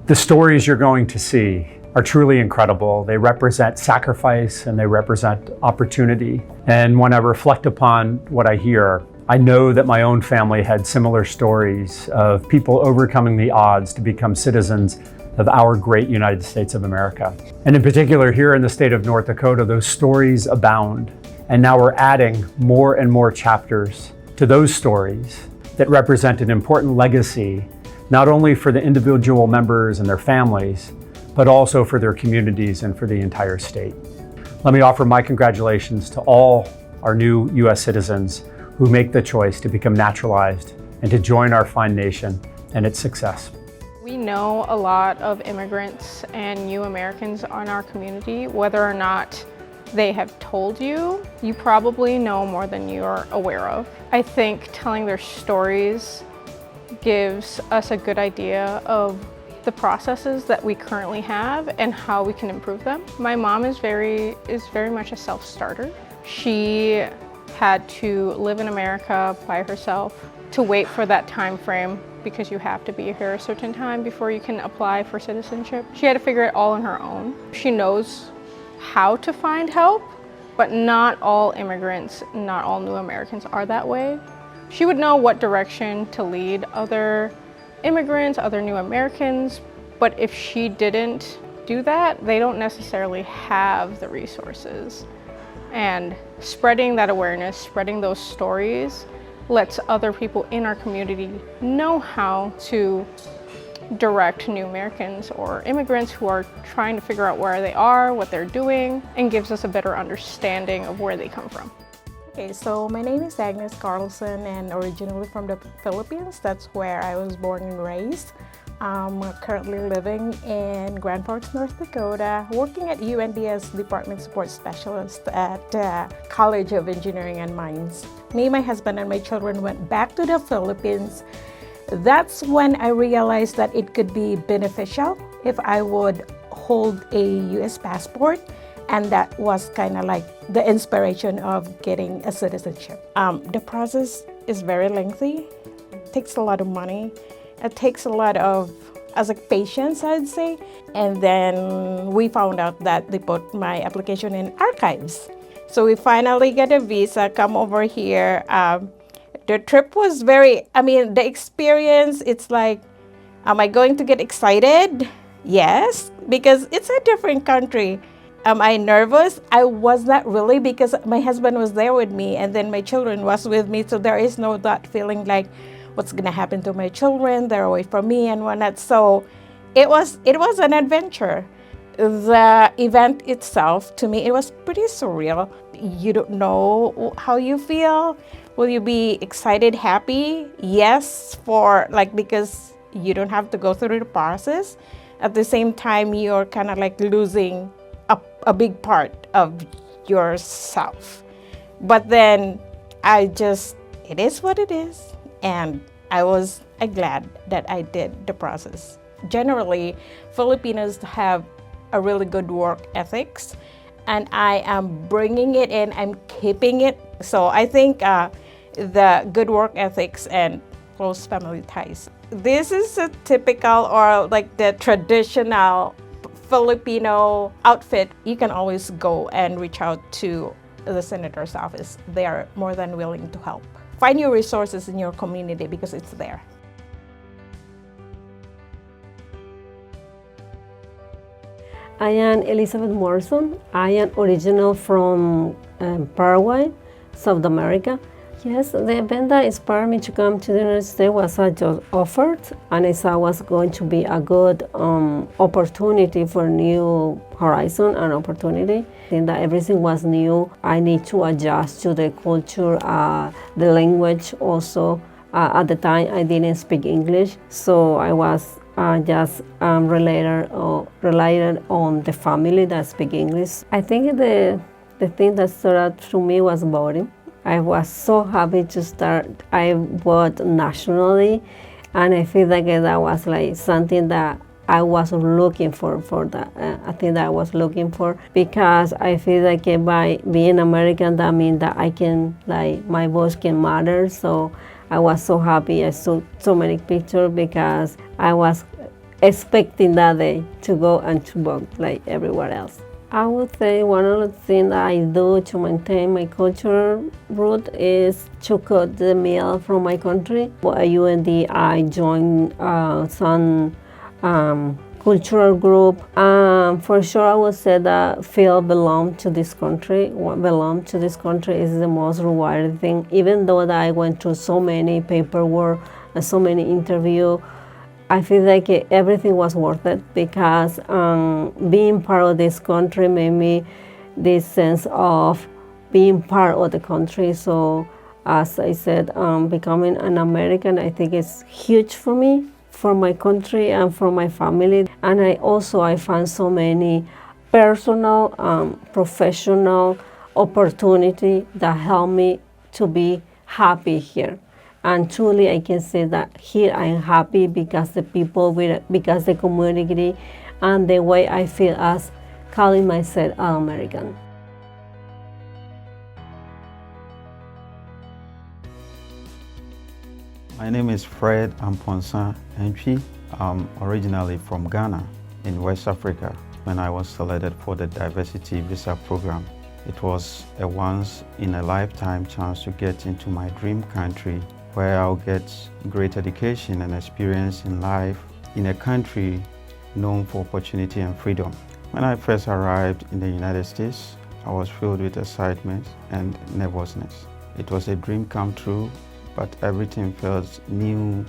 The stories you're going to see are truly incredible. They represent sacrifice and they represent opportunity. And when I reflect upon what I hear, I know that my own family had similar stories of people overcoming the odds to become citizens of our great United States of America. And in particular, here in the state of North Dakota, those stories abound. And now we're adding more and more chapters to those stories that represent an important legacy, not only for the individual members and their families, but also for their communities and for the entire state. Let me offer my congratulations to all our new U.S. citizens who make the choice to become naturalized and to join our fine nation and its success. We know a lot of immigrants and new Americans in our community. Whether or not they have told you, you probably know more than you're aware of. I think telling their stories gives us a good idea of the processes that we currently have and how we can improve them. My mom is very much a self-starter. She had to live in America by herself, to wait for that time frame because you have to be here a certain time before you can apply for citizenship. She had to figure it all on her own. She knows how to find help, but not all immigrants, not all new Americans are that way. She would know what direction to lead other immigrants, other new Americans, but if she didn't do that, they don't necessarily have the resources. And spreading that awareness, spreading those stories, lets other people in our community know how to direct new Americans or immigrants who are trying to figure out where they are, what they're doing, and gives us a better understanding of where they come from. Okay, so my name is Agnes Carlson and originally from the Philippines. That's where I was born and raised. I'm currently living in Grand Forks, North Dakota, working at UNDS Department Support Specialist at College of Engineering and Mines. Me, my husband, and my children went back to the Philippines. That's when I realized that it could be beneficial if I would hold a U.S. passport, and that was kind of like the inspiration of getting a citizenship. The process is very lengthy. It takes a lot of money. It takes a lot of, as a patience, I'd say. And then we found out that they put my application in archives. So we finally get a visa, come over here. The trip was the experience, it's like, am I going to get excited? Yes, because it's a different country. Am I nervous? I was not really, because my husband was there with me and then my children was with me. So there is no that feeling like, what's gonna happen to my children? They're away from me and whatnot. So it was an adventure. The event itself, to me, it was pretty surreal. You don't know how you feel. Will you be excited, happy? Yes, because you don't have to go through the process. At the same time, you're kind of like losing a big part of yourself. But then it is what it is. And I'm glad that I did the process. Generally, Filipinos have a really good work ethics, and I am bringing it in, I'm keeping it. So I think the good work ethics and close family ties. This is a typical or like the traditional Filipino outfit. You can always go and reach out to the senator's office. They are more than willing to help. Find your resources in your community because it's there. I am Elizabeth Morrison. I am original from Paraguay, South America. Yes, the event that inspired me to come to the United States was a job offer, and I saw it was going to be a good opportunity for new horizon and opportunity. I think that everything was new. I need to adjust to the culture, the language also. At the time, I didn't speak English, so I was just related on the family that speak English. I think the thing that stood out to me was voting. I was so happy to start. I vote nationally, and I feel like that was like something that I was looking for that. I think that I was looking for, because I feel like by being American, that means that I can, like, my voice can matter. So I was so happy. I saw so many pictures because I was expecting that day to go and to work like everywhere else. I would say one of the things I do to maintain my cultural root is to cook the meal from my country. At UND, I joined some cultural group. For sure, I would say that feel belong to this country. Belong to this country is the most rewarding thing. Even though that I went through so many paperwork and so many interviews, I feel like everything was worth it because being part of this country made me this sense of being part of the country. So as I said, becoming an American, I think it's huge for me, for my country and for my family. And I found so many personal, professional opportunity that help me to be happy here. And truly, I can say that here I am happy because the people, because the community, and the way I feel as calling myself an American. My name is Fred Amponsa Entry. I'm originally from Ghana in West Africa. When I was selected for the diversity visa program, it was a once-in-a-lifetime chance to get into my dream country, where I'll get great education and experience in life in a country known for opportunity and freedom. When I first arrived in the United States, I was filled with excitement and nervousness. It was a dream come true, but everything felt new,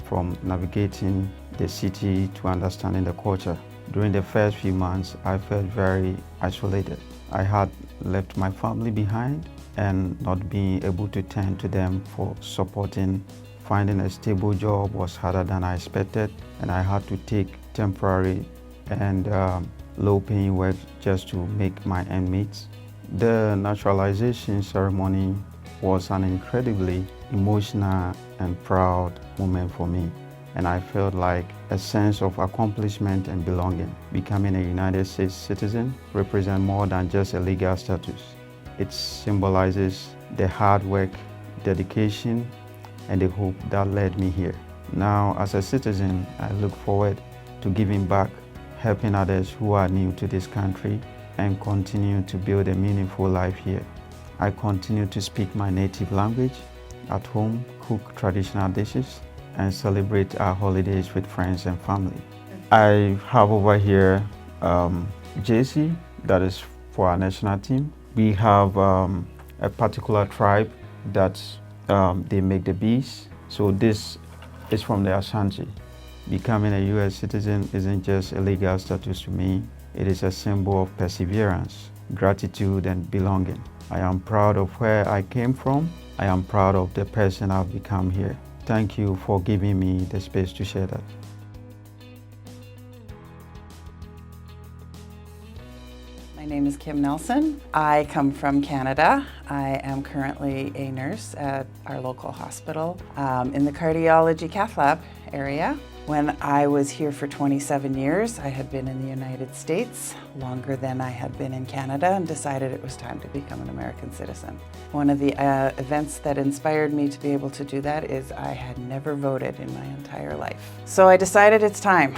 from navigating the city to understanding the culture. During the first few months, I felt very isolated. I had left my family behind, and not being able to turn to them for supporting. Finding a stable job was harder than I expected, and I had to take temporary and low-paying work just to make my ends meet. The naturalization ceremony was an incredibly emotional and proud moment for me, and I felt like a sense of accomplishment and belonging. Becoming a United States citizen represents more than just a legal status. It symbolizes the hard work, dedication, and the hope that led me here. Now, as a citizen, I look forward to giving back, helping others who are new to this country, and continue to build a meaningful life here. I continue to speak my native language at home, cook traditional dishes, and celebrate our holidays with friends and family. I have over here jersey that is for our national team. We have a particular tribe that they make the beads. So this is from the Ashanti. Becoming a U.S. citizen isn't just a legal status to me. It is a symbol of perseverance, gratitude, and belonging. I am proud of where I came from. I am proud of the person I've become here. Thank you for giving me the space to share that. My name is Kim Nelson. I come from Canada. I am currently a nurse at our local hospital in the cardiology cath lab area. When I was here for 27 years, I had been in the United States longer than I had been in Canada, and decided it was time to become an American citizen. One of the events that inspired me to be able to do that is I had never voted in my entire life. So I decided it's time.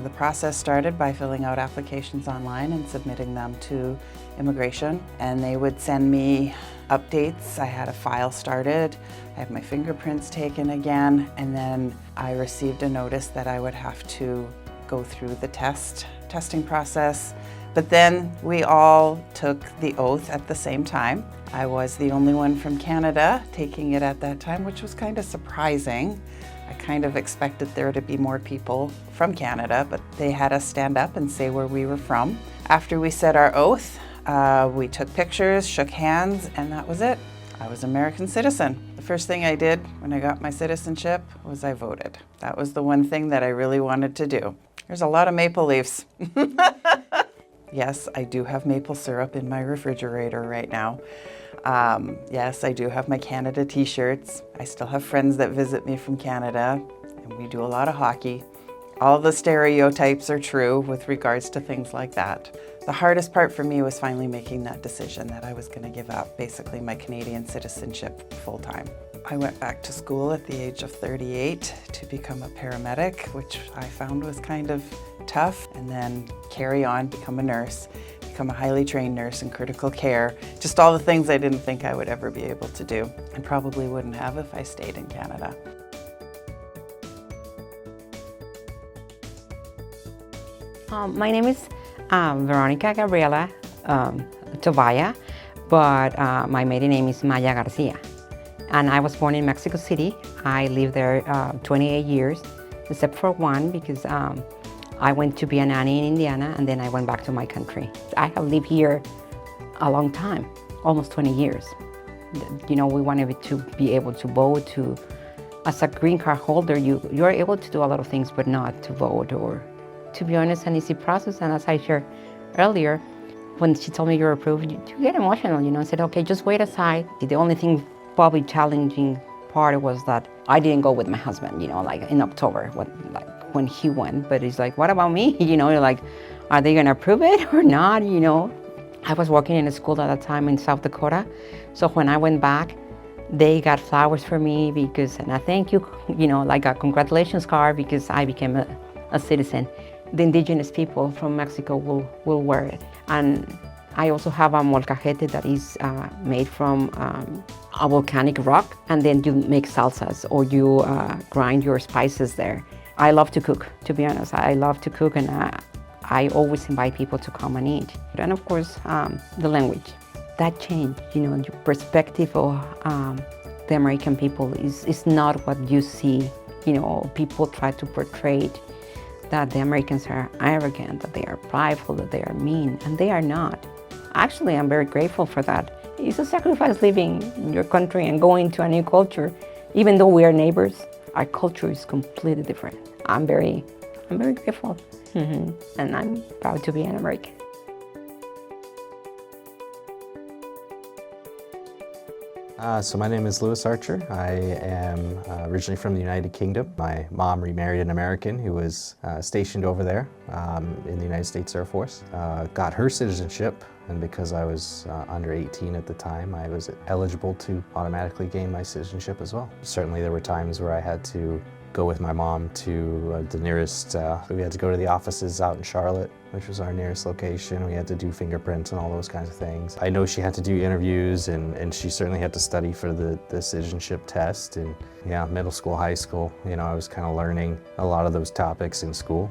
The process started by filling out applications online and submitting them to immigration, and they would send me updates. I had a file started, I had my fingerprints taken again, and then I received a notice that I would have to go through the testing process. But then we all took the oath at the same time. I was the only one from Canada taking it at that time, which was kind of surprising. I kind of expected there to be more people from Canada, but they had us stand up and say where we were from. After we said our oath, we took pictures, shook hands, and that was it. I was an American citizen. The first thing I did when I got my citizenship was I voted. That was the one thing that I really wanted to do. There's a lot of maple leaves. Yes, I do have maple syrup in my refrigerator right now. Yes, I do have my Canada t-shirts. I still have friends that visit me from Canada, and we do a lot of hockey. All the stereotypes are true with regards to things like that. The hardest part for me was finally making that decision that I was going to give up basically my Canadian citizenship full-time. I went back to school at the age of 38 to become a paramedic, which I found was kind of tough, and then carry on, become a nurse, become a highly trained nurse in critical care, just all the things I didn't think I would ever be able to do, and probably wouldn't have if I stayed in Canada. My name is Veronica Gabriela Tobaya, but my maiden name is Maya Garcia. And I was born in Mexico City. I lived there 28 years, except for one, because I went to be a nanny in Indiana, and then I went back to my country. I have lived here a long time, almost 20 years. You know, we wanted to be able to vote. As a green card holder, you're able to do a lot of things, but not to vote, or, to be honest, an easy process. And as I shared earlier, when she told me you're approved, you get emotional, you know. I said, okay, just wait aside. The only thing probably challenging part was that I didn't go with my husband, you know, like in October, when he went. But it's like, what about me? You know, you're like, are they gonna approve it or not, you know? I was working in a school at that time in South Dakota. So when I went back, they got flowers for me because, and a thank you, you know, like a congratulations card because I became a citizen. The indigenous people from Mexico will wear it. And I also have a molcajete that is made from a volcanic rock, and then you make salsas or you grind your spices there. I love to cook, to be honest. I love to cook, and I always invite people to come and eat. And of course, the language. That changed, you know, your perspective of the American people is not what you see. You know, people try to portray that the Americans are arrogant, that they are prideful, that they are mean, and they are not. Actually, I'm very grateful for that. It's a sacrifice living in your country and going to a new culture. Even though we are neighbors, our culture is completely different. I'm very grateful, and I'm proud to be an American. So my name is Louis Archer. I am originally from the United Kingdom. My mom remarried an American who was stationed over there in the United States Air Force. Got her citizenship, and because I was under 18 at the time, I was eligible to automatically gain my citizenship as well. Certainly there were times where I had to go with my mom to the nearest, we had to go to the offices out in Charlotte, which was our nearest location. We had to do fingerprints and all those kinds of things. I know she had to do interviews, and she certainly had to study for the citizenship test. And yeah, middle school, high school, you know, I was kind of learning a lot of those topics in school.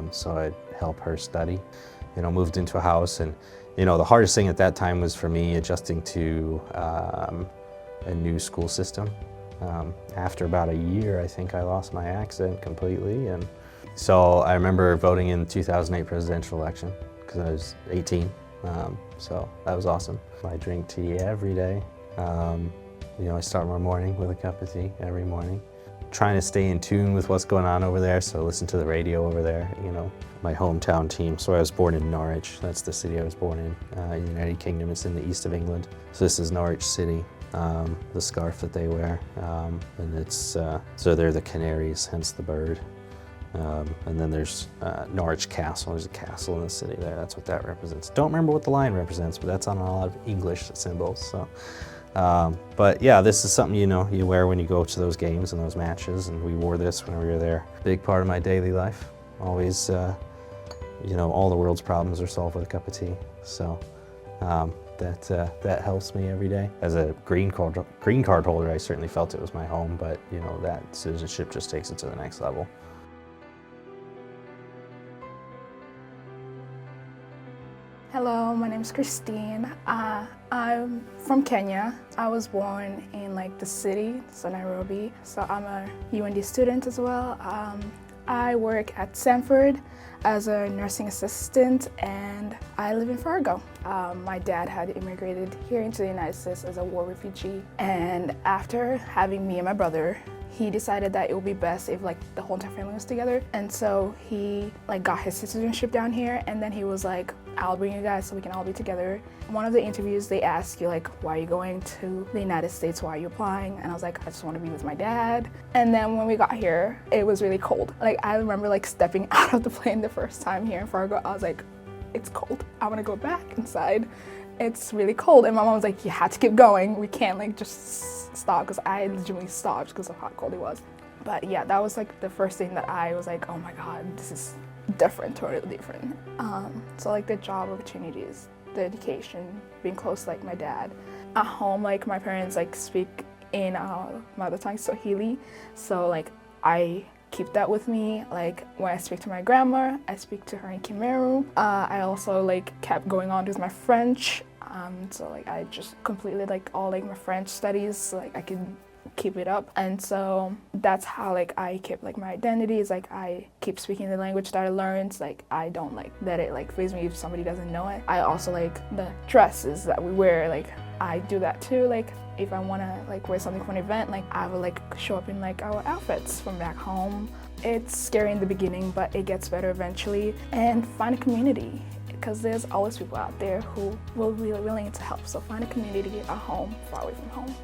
So I'd help her study. You know, moved into a house, and you know, the hardest thing at that time was for me adjusting to a new school system. After about a year, I think I lost my accent completely. And so I remember voting in the 2008 presidential election because I was 18. So that was awesome. I drink tea every day. You know, I start my morning with a cup of tea every morning. Trying to stay in tune with what's going on over there, so listen to the radio over there, you know. My hometown team, so I was born in Norwich. That's the city I was born in the United Kingdom. It's in the east of England. So this is Norwich City. The scarf that they wear, and it's, so they're the canaries, hence the bird. And then there's Norwich Castle. There's a castle in the city there. That's what that represents. Don't remember what the lion represents, but that's on a lot of English symbols. So, but yeah, this is something, you know, you wear when you go to those games and those matches, and we wore this when we were there. Big part of my daily life. Always, you know, all the world's problems are solved with a cup of tea. So. That helps me every day. As a green card holder, I certainly felt it was my home, but you know, that citizenship just takes it to the next level. Hello, my name is Christine. I'm from Kenya. I was born in like the city, so Nairobi. So I'm a UND student as well. I work at Sanford as a nursing assistant, and I live in Fargo. My dad had immigrated here into the United States as a war refugee, and after having me and my brother, he decided that it would be best if like the whole entire family was together. And so he like got his citizenship down here, and then he was like, I'll bring you guys so we can all be together. One of the interviews, they ask you like, why are you going to the United States? Why are you applying? And I was like, I just want to be with my dad. And then when we got here, it was really cold. Like I remember like stepping out of the plane the first time here in Fargo. I was like, it's cold. I want to go back inside. It's really cold. And my mom was like, you have to keep going. We can't like just stop, because I legitimately stopped because of how cold it was. But yeah, that was like the first thing that I was like, oh my God, this is different, totally different. So like the job opportunities, the education, being close to like my dad. At home, like my parents like speak in mother tongue Swahili, so like I keep that with me. Like when I speak to my grandma, I speak to her in Khmer. I also like kept going on with my French. So like I just completely like all like my French studies, so, like I can keep it up. And so that's how like I keep like my identity, is like I keep speaking the language that I learned. Like I don't like let it like phase me if somebody doesn't know it. I also like the dresses that we wear, like I do that too. Like if I want to like wear something for an event, like I will like show up in like our outfits from back home. It's scary in the beginning, but it gets better eventually. And find a community, because there's always people out there who will be willing to help. So find a community at home, far away from home.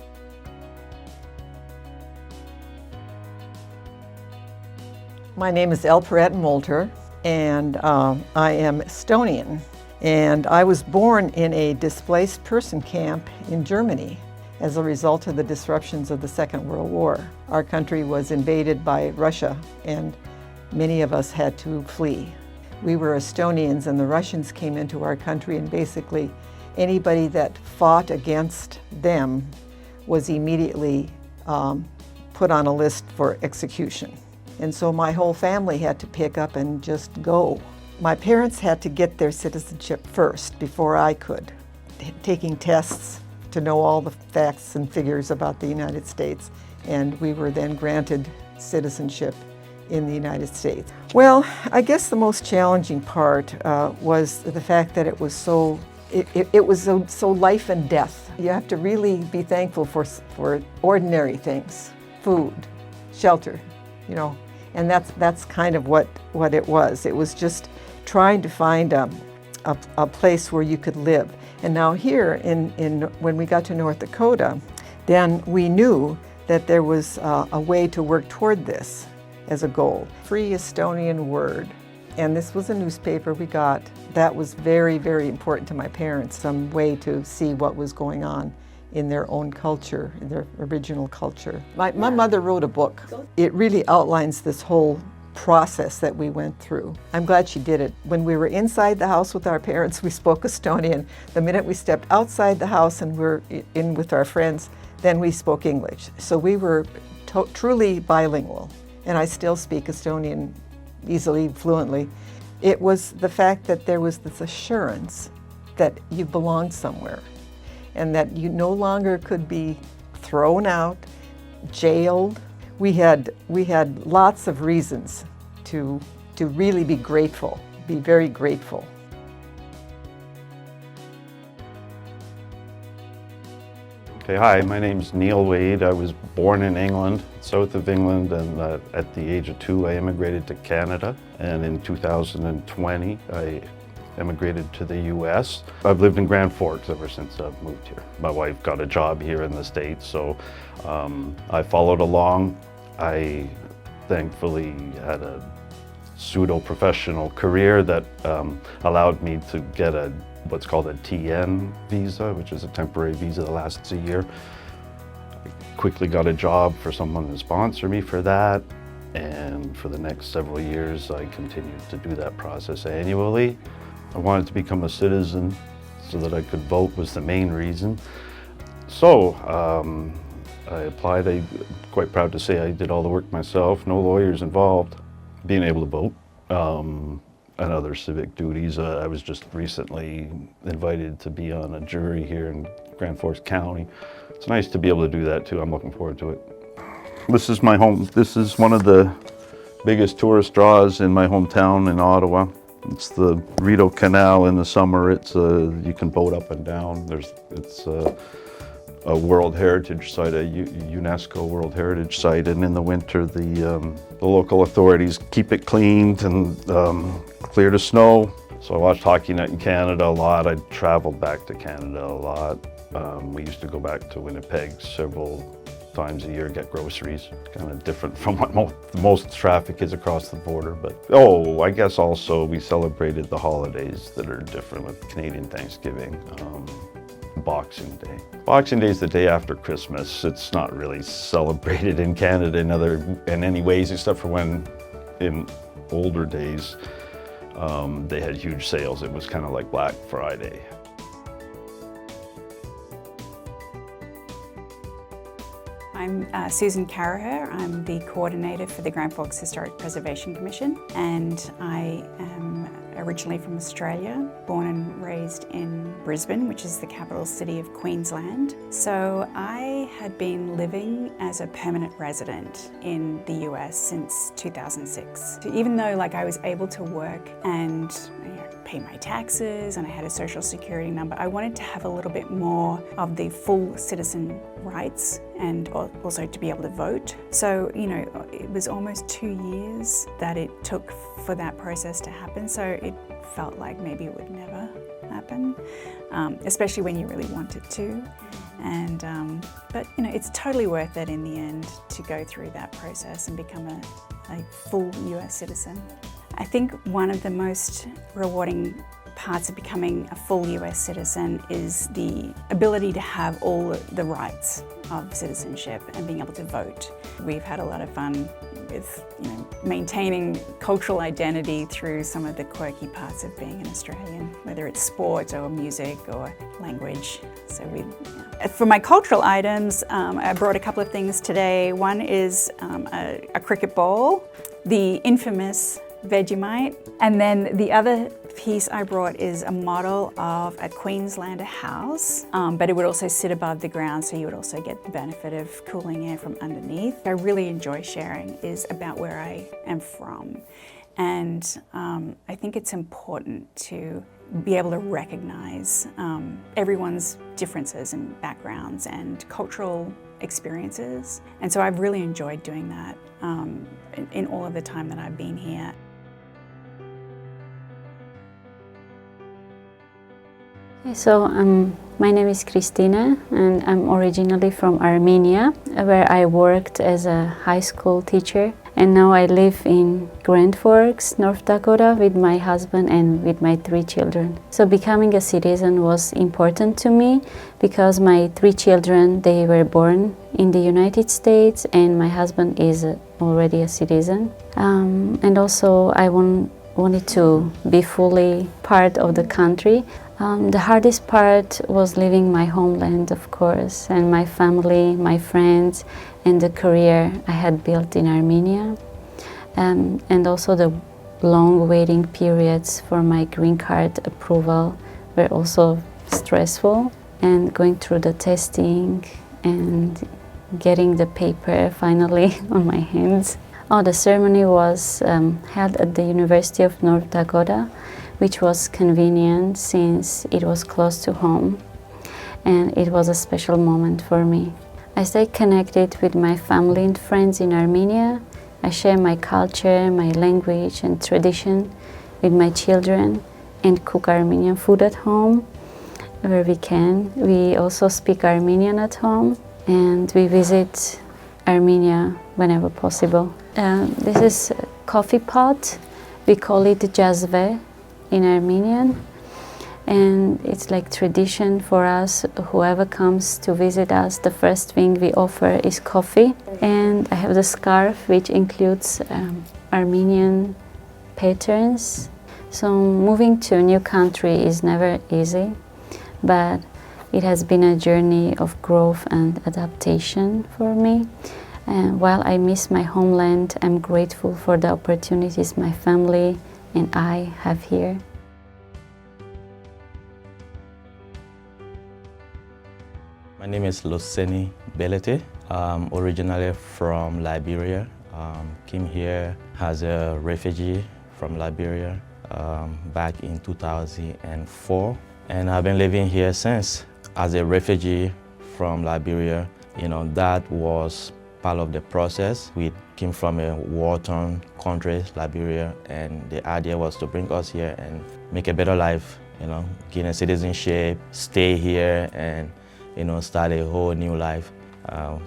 My name is Elperette Molter, and I am Estonian. And I was born in a displaced person camp in Germany as a result of the disruptions of the Second World War. Our country was invaded by Russia, and many of us had to flee. We were Estonians, and the Russians came into our country, and basically anybody that fought against them was immediately put on a list for execution. And so my whole family had to pick up and just go. My parents had to get their citizenship first before I could, taking tests to know all the facts and figures about the United States. And we were then granted citizenship in the United States. Well, I guess the most challenging part was the fact that it was so life and death. You have to really be thankful for ordinary things, food, shelter, you know, and that's kind of what it was. It was just trying to find a place where you could live. And now here, when we got to North Dakota, then we knew that there was a way to work toward this as a goal. Free Estonian Word. And this was a newspaper we got. That was very, very important to my parents, some way to see what was going on in their own culture, in their original culture. My mother wrote a book. It really outlines this whole process that we went through. I'm glad she did it. When we were inside the house with our parents, we spoke Estonian. The minute we stepped outside the house and were in with our friends, then we spoke English. So we were truly bilingual. And I still speak Estonian easily, fluently. It was the fact that there was this assurance that you belonged somewhere, and that you no longer could be thrown out, jailed. We had lots of reasons to really be grateful, be very grateful. Okay, hi, my name's Neil Wade. I was born in England, south of England, and at the age of 2 I immigrated to Canada. And in 2020 I immigrated to the US. I've lived in Grand Forks ever since I've moved here. My wife got a job here in the States, so I followed along. I thankfully had a pseudo-professional career that allowed me to get what's called a TN visa, which is a temporary visa that lasts a year. I quickly got a job for someone to sponsor me for that, and for the next several years I continued to do that process annually. I wanted to become a citizen so that I could vote was the main reason. So I applied. I'm quite proud to say I did all the work myself, no lawyers involved. Being able to vote and other civic duties. I was just recently invited to be on a jury here in Grand Forks County. It's nice to be able to do that too. I'm looking forward to it. This is my home. This is one of the biggest tourist draws in my hometown in Ottawa. It's the Rideau Canal in the summer. It's you can boat up and down. It's a World Heritage Site, a UNESCO World Heritage Site, and in the winter the local authorities keep it cleaned and cleared of snow. So I watched hockey night in Canada a lot. I traveled back to Canada a lot. We used to go back to Winnipeg several times a year, get groceries. Kind of different from what most traffic is across the border. But I guess also we celebrated the holidays that are different with Canadian Thanksgiving. Boxing Day. Boxing Day is the day after Christmas. It's not really celebrated in Canada in any ways, except for when in older days they had huge sales. It was kind of like Black Friday. I'm Susan Carraher. I'm the coordinator for the Grand Forks Historic Preservation Commission, and I am originally from Australia, born and raised in Brisbane, which is the capital city of Queensland. So I had been living as a permanent resident in the US since 2006. So even though I was able to work and pay my taxes and I had a social security number, I wanted to have a little bit more of the full citizen rights and also to be able to vote. So, it was almost 2 years that it took for that process to happen. So it felt like maybe it would never happen, especially when you really want it to. But it's totally worth it in the end to go through that process and become a full US citizen. I think one of the most rewarding parts of becoming a full US citizen is the ability to have all the rights of citizenship and being able to vote. We've had a lot of fun with maintaining cultural identity through some of the quirky parts of being an Australian, whether it's sport or music or language. So for my cultural items, I brought a couple of things today. One is a cricket ball, the infamous Vegemite, and then the other piece I brought is a model of a Queenslander house, but it would also sit above the ground, so you would also get the benefit of cooling air from underneath. I really enjoy sharing is about where I am from, and I think it's important to be able to recognize everyone's differences and backgrounds and cultural experiences, and so I've really enjoyed doing that in all of the time that I've been here. So my name is Christina and I'm originally from Armenia, where I worked as a high school teacher, and now I live in Grand Forks, North Dakota with my husband and with my 3 children. So becoming a citizen was important to me because my 3 children, they were born in the United States and my husband is already a citizen. And also I wanted to be fully part of the country. The hardest part was leaving my homeland, of course, and my family, my friends, and the career I had built in Armenia. And also the long waiting periods for my green card approval were also stressful. And going through the testing and getting the paper finally on my hands. The ceremony was held at the University of North Dakota, which was convenient since it was close to home, and it was a special moment for me. I stay connected with my family and friends in Armenia. I share my culture, my language and tradition with my children and cook Armenian food at home where we can. We also speak Armenian at home and we visit Armenia whenever possible. This is a coffee pot. We call it jazve in Armenian, and it's like tradition for us. Whoever comes to visit us, the first thing we offer is coffee. And I have the scarf, which includes Armenian patterns. So moving to a new country is never easy, but it has been a journey of growth and adaptation for me. And while I miss my homeland, I'm grateful for the opportunities my family and I have here. My name is Loseni Belete. I'm originally from Liberia. Came here as a refugee from Liberia back in 2004. And I've been living here since as a refugee from Liberia. You know, that was part of the process. We came from a war-torn country, Liberia, and the idea was to bring us here and make a better life, you know, gain a citizenship, stay here, and, you know, start a whole new life.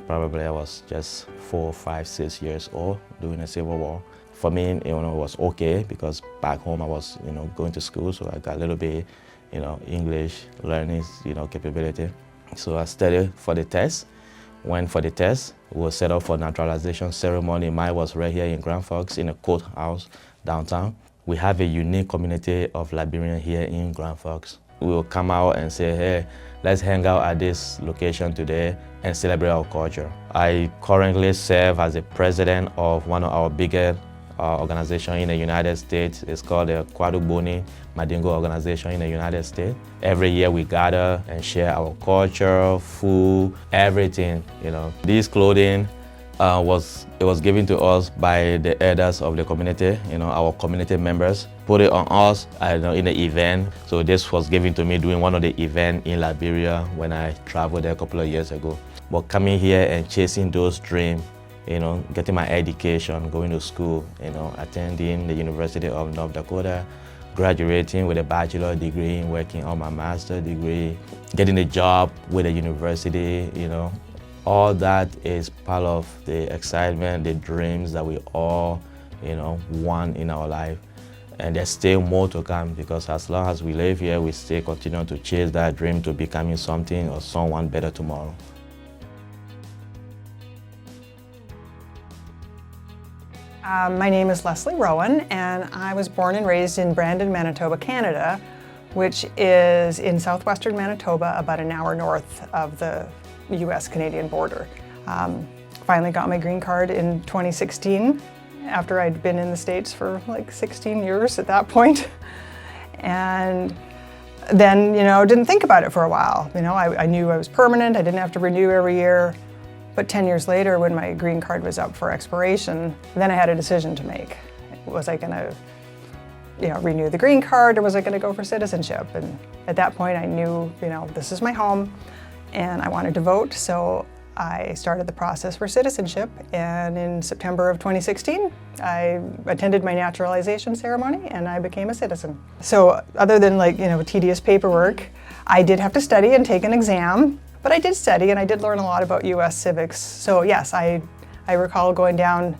Probably I was just 4, 5, 6 years old during the Civil War. For me, you know, it was okay because back home I was, you know, going to school, so I got a little bit, you know, English learning, you know, capability. So I studied for the test. Went for the test. We were set up for naturalization ceremony. Mine was right here in Grand Forks in a courthouse downtown. We have a unique community of Liberians here in Grand Forks. We will come out and say, hey, let's hang out at this location today and celebrate our culture. I currently serve as the president of one of our biggest organization in the United States. It's called the Kwaduboni Madingo organization in the United States. Every year we gather and share our culture, food, everything, you know. This clothing was given to us by the elders of the community, you know, our community members put it on us in the event. So this was given to me during one of the events in Liberia when I traveled there a couple of years ago. But coming here and chasing those dreams, you know, getting my education, going to school, you know, attending the University of North Dakota, graduating with a bachelor degree, working on my master's degree, getting a job with a university, you know. All that is part of the excitement, the dreams that we all, you know, want in our life. And there's still more to come because as long as we live here, we still continue to chase that dream to becoming something or someone better tomorrow. My name is Leslie Rowan, and I was born and raised in Brandon, Manitoba, Canada, which is in southwestern Manitoba, about an hour north of the US-Canadian border. Finally got my green card in 2016 after I'd been in the States for like 16 years at that point. And then, you know, didn't think about it for a while. You know, I knew I was permanent, I didn't have to renew every year. But 10 years later, when my green card was up for expiration, then I had a decision to make. Was I gonna, you know, renew the green card, or was I gonna go for citizenship? And at that point I knew, you know, this is my home and I wanted to vote, so I started the process for citizenship. And in September of 2016, I attended my naturalization ceremony and I became a citizen. So other than, like, you know, tedious paperwork, I did have to study and take an exam. But I did study and I did learn a lot about US civics. So yes, I recall going down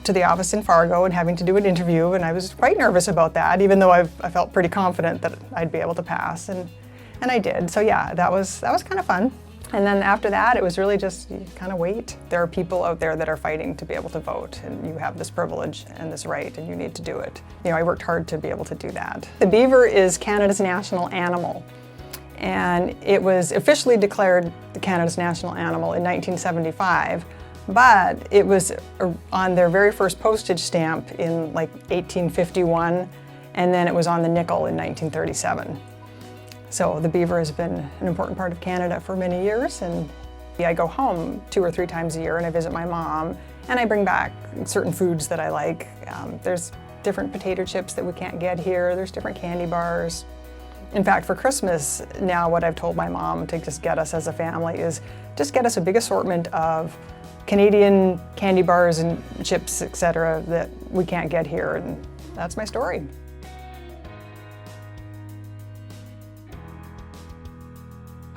to the office in Fargo and having to do an interview, and I was quite nervous about that, even though I felt pretty confident that I'd be able to pass, and I did. So yeah, that was kind of fun. And then after that, it was really just you kind of wait. There are people out there that are fighting to be able to vote, and you have this privilege and this right, and you need to do it. You know, I worked hard to be able to do that. The beaver is Canada's national animal. And it was officially declared Canada's national animal in 1975, but it was on their very first postage stamp in like 1851, and then it was on the nickel in 1937. So the beaver has been an important part of Canada for many years, and I go home 2 or 3 times a year and I visit my mom, and I bring back certain foods that I like. There's different potato chips that we can't get here, there's different candy bars. In fact, for Christmas now, what I've told my mom to just get us as a family is just get us a big assortment of Canadian candy bars and chips, etc., that we can't get here, and that's my story.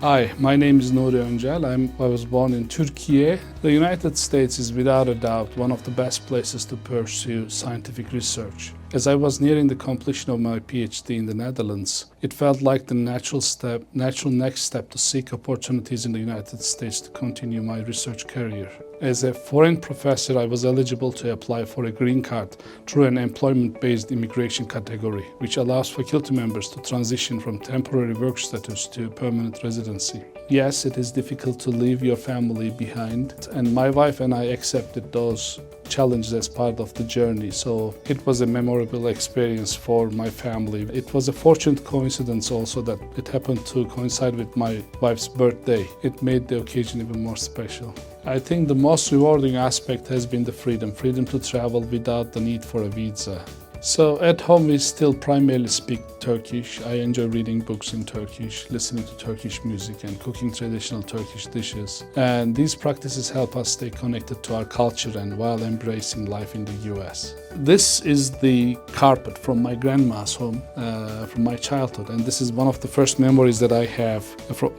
Hi, my name is Nuri Öncel. I was born in Turkey. The United States is without a doubt one of the best places to pursue scientific research. As I was nearing the completion of my PhD in the Netherlands, it felt like the natural next step to seek opportunities in the United States to continue my research career. As a foreign professor, I was eligible to apply for a green card through an employment-based immigration category, which allows faculty members to transition from temporary work status to permanent residency. Yes, it is difficult to leave your family behind, and my wife and I accepted those challenges as part of the journey, so it was a memorable experience for my family. It was a fortunate coincidence also that it happened to coincide with my wife's birthday. It made the occasion even more special. I think the most rewarding aspect has been the freedom to travel without the need for a visa. So at home we still primarily speak Turkish. I enjoy reading books in Turkish, listening to Turkish music and cooking traditional Turkish dishes. And these practices help us stay connected to our culture and while embracing life in the US. This is the carpet from my grandma's home from my childhood, and this is one of the first memories that I have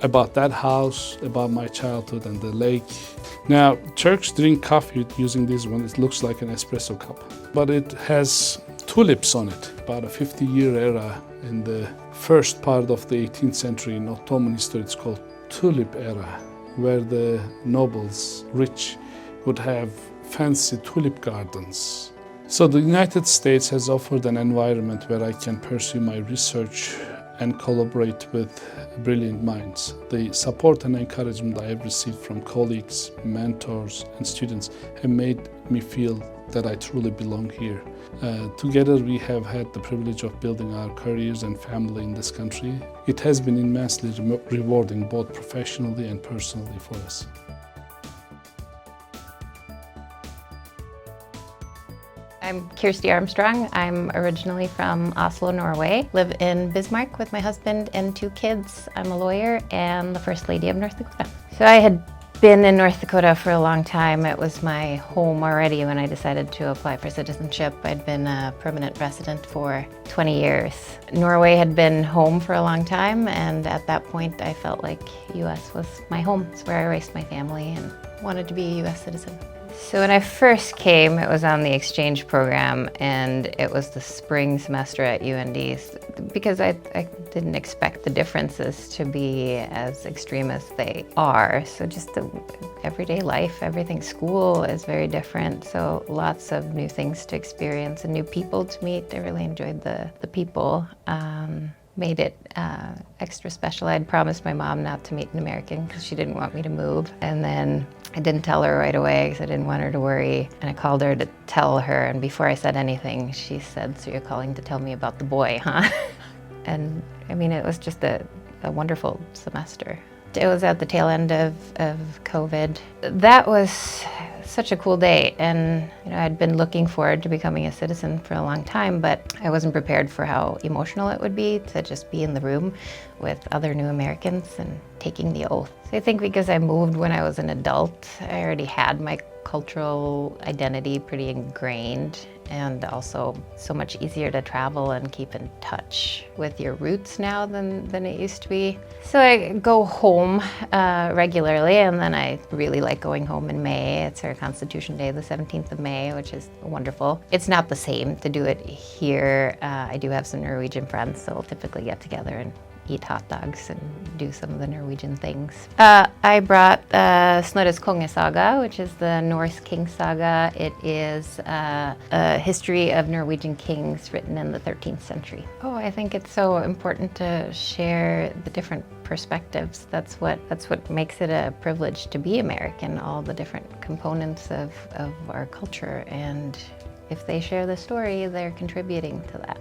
about that house, about my childhood and the lake. Now, Turks drink coffee using this one. It looks like an espresso cup, but it has tulips on it, about a 50-year era in the first part of the 18th century. In Ottoman history, it's called tulip era, where the nobles, rich, would have fancy tulip gardens. So the United States has offered an environment where I can pursue my research and collaborate with brilliant minds. The support and encouragement I have received from colleagues, mentors, and students have made me feel that I truly belong here. Together we have had the privilege of building our careers and family in this country. It has been immensely rewarding both professionally and personally for us. I'm Kirsty Armstrong. I'm originally from Oslo, Norway. Live in Bismarck with my husband and 2 kids. I'm a lawyer and the First Lady of North Dakota. So I had been in North Dakota for a long time. It was my home already when I decided to apply for citizenship. I'd been a permanent resident for 20 years. Norway had been home for a long time, and at that point I felt like US was my home. It's where I raised my family and wanted to be a US citizen. So when I first came, it was on the exchange program, and it was the spring semester at UND because I didn't expect the differences to be as extreme as they are. So just the everyday life, everything, school is very different. So lots of new things to experience and new people to meet. I really enjoyed the people. Made it extra special. I'd promised my mom not to meet an American because she didn't want me to move. And then I didn't tell her right away because I didn't want her to worry. And I called her to tell her, and before I said anything, she said, "So you're calling to tell me about the boy, huh?" And I mean, it was just a wonderful semester. It was at the tail end of COVID. That was such a cool day, and I'd been looking forward to becoming a citizen for a long time, but I wasn't prepared for how emotional it would be to just be in the room with other new Americans and taking the oath. So I think because I moved when I was an adult, I already had my cultural identity pretty ingrained, and also so much easier to travel and keep in touch with your roots now than it used to be. So I go home regularly, and then I really like going home in May. It's our Constitution Day, the 17th of May, which is wonderful. It's not the same to do it here. I do have some Norwegian friends, so we'll typically get together and eat hot dogs and do some of the Norwegian things. I brought Snorre's Kongesaga, which is the Norse king saga. It is a history of Norwegian kings written in the 13th century. Oh, I think it's so important to share the different perspectives. That's what makes it a privilege to be American, all the different components of our culture. And if they share the story, they're contributing to that.